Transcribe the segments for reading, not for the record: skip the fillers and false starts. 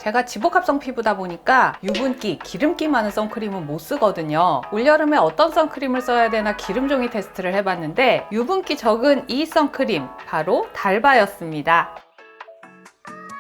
제가 지복합성 피부다 보니까 유분기, 기름기 많은 선크림은 못 쓰거든요. 올여름에 어떤 선크림을 써야 되나 기름종이 테스트를 해봤는데 유분기 적은 이 선크림, 바로 달바였습니다.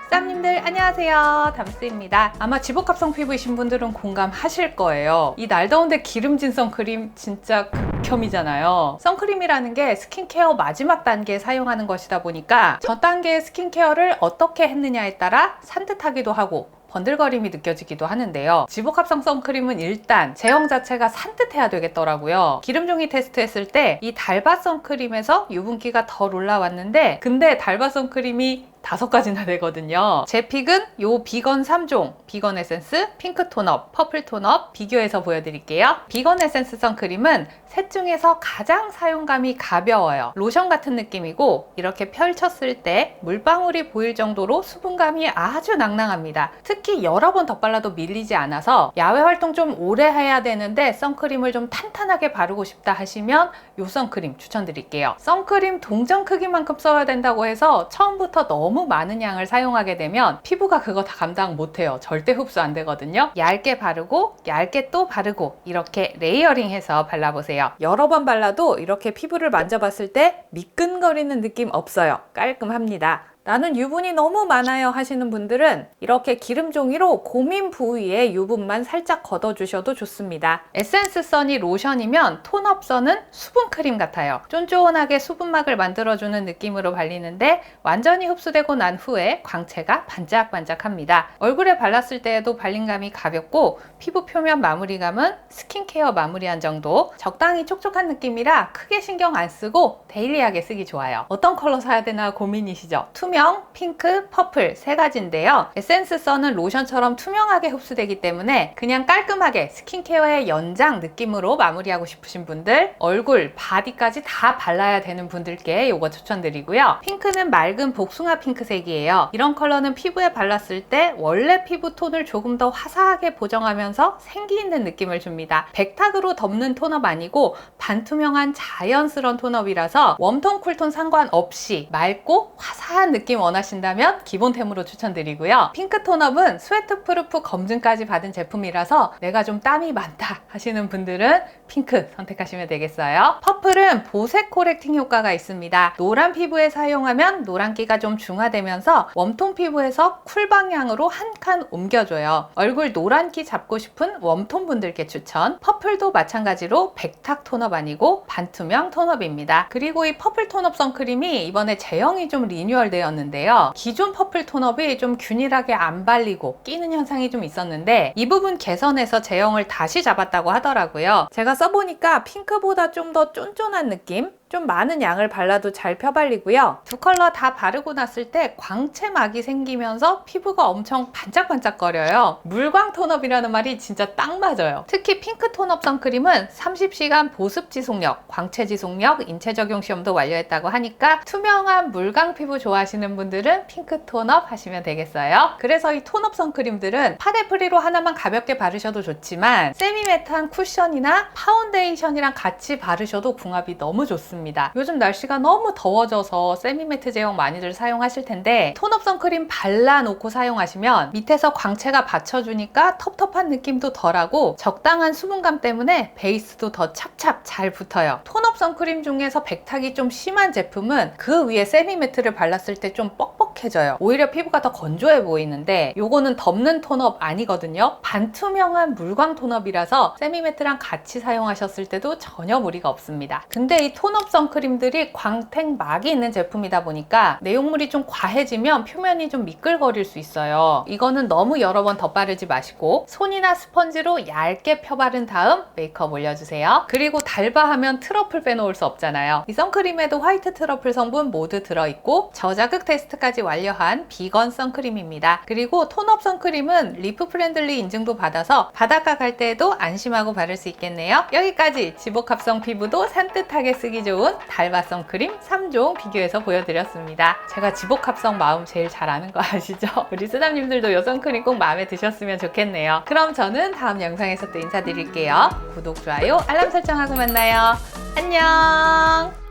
쌈님들 안녕하세요, 담스입니다. 아마 지복합성 피부이신 분들은 공감하실 거예요. 이 날 더운데 기름진 선크림 진짜 극혐이잖아요. 선크림이라는 게 스킨케어 마지막 단계에 사용하는 것이다 보니까 전 단계의 스킨케어를 어떻게 했느냐에 따라 산뜻하기도 하고 번들거림이 느껴지기도 하는데요. 지복합성 선크림은 일단 제형 자체가 산뜻해야 되겠더라고요. 기름종이 테스트했을 때 이 달바 선크림에서 유분기가 덜 올라왔는데, 근데 달바 선크림이 5가지나 되거든요. 제 픽은 요 비건 3종, 비건 에센스, 핑크 톤업, 퍼플 톤업 비교해서 보여드릴게요. 비건 에센스 선크림은 셋 중에서 가장 사용감이 가벼워요. 로션 같은 느낌이고 이렇게 펼쳤을 때 물방울이 보일 정도로 수분감이 아주 낭낭합니다. 특히 여러 번 덧발라도 밀리지 않아서 야외 활동 좀 오래 해야 되는데 선크림을 좀 탄탄하게 바르고 싶다 하시면 요 선크림 추천드릴게요. 선크림 동전 크기만큼 써야 된다고 해서 처음부터 너무 많은 양을 사용하게 되면 피부가 그거 다 감당 못해요. 절대 흡수 안 되거든요. 얇게 바르고 얇게 또 바르고 이렇게 레이어링해서 발라보세요. 여러 번 발라도 이렇게 피부를 만져봤을 때 미끈거리는 느낌 없어요. 깔끔합니다. 나는 유분이 너무 많아요 하시는 분들은 이렇게 기름종이로 고민 부위에 유분만 살짝 걷어주셔도 좋습니다. 에센스 선이 로션이면 톤업 선은 수분크림 같아요. 쫀쫀하게 수분막을 만들어주는 느낌으로 발리는데 완전히 흡수되고 난 후에 광채가 반짝반짝합니다. 얼굴에 발랐을 때에도 발림감이 가볍고 피부 표면 마무리감은 스킨케어 마무리한 정도, 적당히 촉촉한 느낌이라 크게 신경 안 쓰고 데일리하게 쓰기 좋아요. 어떤 컬러 사야 되나 고민이시죠? 투명, 핑크, 퍼플 3가지인데요. 에센스 선은 로션처럼 투명하게 흡수되기 때문에 그냥 깔끔하게 스킨케어의 연장 느낌으로 마무리하고 싶으신 분들, 얼굴, 바디까지 다 발라야 되는 분들께 이거 추천드리고요. 핑크는 맑은 복숭아 핑크색이에요. 이런 컬러는 피부에 발랐을 때 원래 피부 톤을 조금 더 화사하게 보정하면서 생기 있는 느낌을 줍니다. 백탁으로 덮는 톤업 아니고 반투명한 자연스러운 톤업이라서 웜톤, 쿨톤 상관없이 맑고 화사한 느낌 원하신다면 기본템으로 추천드리고요. 핑크 톤업은 스웨트 프루프 검증까지 받은 제품이라서 내가 좀 땀이 많다 하시는 분들은 핑크 선택하시면 되겠어요. 퍼플은 보색 코렉팅 효과가 있습니다. 노란 피부에 사용하면 노란기가 좀 중화되면서 웜톤 피부에서 쿨 방향으로 한 칸 옮겨줘요. 얼굴 노란기 잡고 싶은 웜톤 분들께 추천. 퍼플도 마찬가지로 백탁 톤업 아니고 반투명 톤업입니다. 그리고 이 퍼플 톤업 선크림이 이번에 제형이 좀 리뉴얼 되었는데요. 기존 퍼플 톤업이 좀 균일하게 안 발리고 끼는 현상이 좀 있었는데 이 부분 개선해서 제형을 다시 잡았다고 하더라고요. 제가 써보니까 핑크보다 좀 더 쫀쫀한 느낌? 좀 많은 양을 발라도 잘 펴발리고요. 두 컬러 다 바르고 났을 때 광채막이 생기면서 피부가 엄청 반짝반짝거려요. 물광 톤업이라는 말이 진짜 딱 맞아요. 특히 핑크 톤업 선크림은 30시간 보습 지속력, 광채 지속력, 인체 적용 시험도 완료했다고 하니까 투명한 물광 피부 좋아하시는 분들은 핑크 톤업 하시면 되겠어요. 그래서 이 톤업 선크림들은 파데 프리로 하나만 가볍게 바르셔도 좋지만 세미매트한 쿠션이나 파운데이션이랑 같이 바르셔도 궁합이 너무 좋습니다. 요즘 날씨가 너무 더워져서 세미매트 제형 많이들 사용하실 텐데 톤업 선크림 발라놓고 사용하시면 밑에서 광채가 받쳐주니까 텁텁한 느낌도 덜하고 적당한 수분감 때문에 베이스도 더 찹찹 잘 붙어요. 톤업 선크림 중에서 백탁이 좀 심한 제품은 그 위에 세미매트를 발랐을 때 좀 뻑뻑해져요. 오히려 피부가 더 건조해 보이는데 요거는 덮는 톤업 아니거든요. 반투명한 물광 톤업이라서 세미매트랑 같이 사용하셨을 때도 전혀 무리가 없습니다. 근데 이 톤업 선크림들이 광택막이 있는 제품이다 보니까 내용물이 좀 과해지면 표면이 좀 미끌거릴 수 있어요. 이거는 너무 여러 번 덧바르지 마시고 손이나 스펀지로 얇게 펴바른 다음 메이크업 올려주세요. 그리고 달바 하면 트러플 빼놓을 수 없잖아요. 이 선크림에도 화이트 트러플 성분 모두 들어있고 저자극 테스트까지 완료한 비건 선크림입니다. 그리고 톤업 선크림은 리프 프렌들리 인증도 받아서 바닷가 갈 때에도 안심하고 바를 수 있겠네요. 여기까지 지복합성 피부도 산뜻하게 쓰기 좋은 달바 선크림 3종 비교해서 보여드렸습니다. 제가 지복합성 마음 제일 잘 아는 거 아시죠? 우리 쓰담님들도 이 선크림 꼭 마음에 드셨으면 좋겠네요. 그럼 저는 다음 영상에서 또 인사드릴게요. 구독, 좋아요, 알람 설정하고 만나요. 안녕!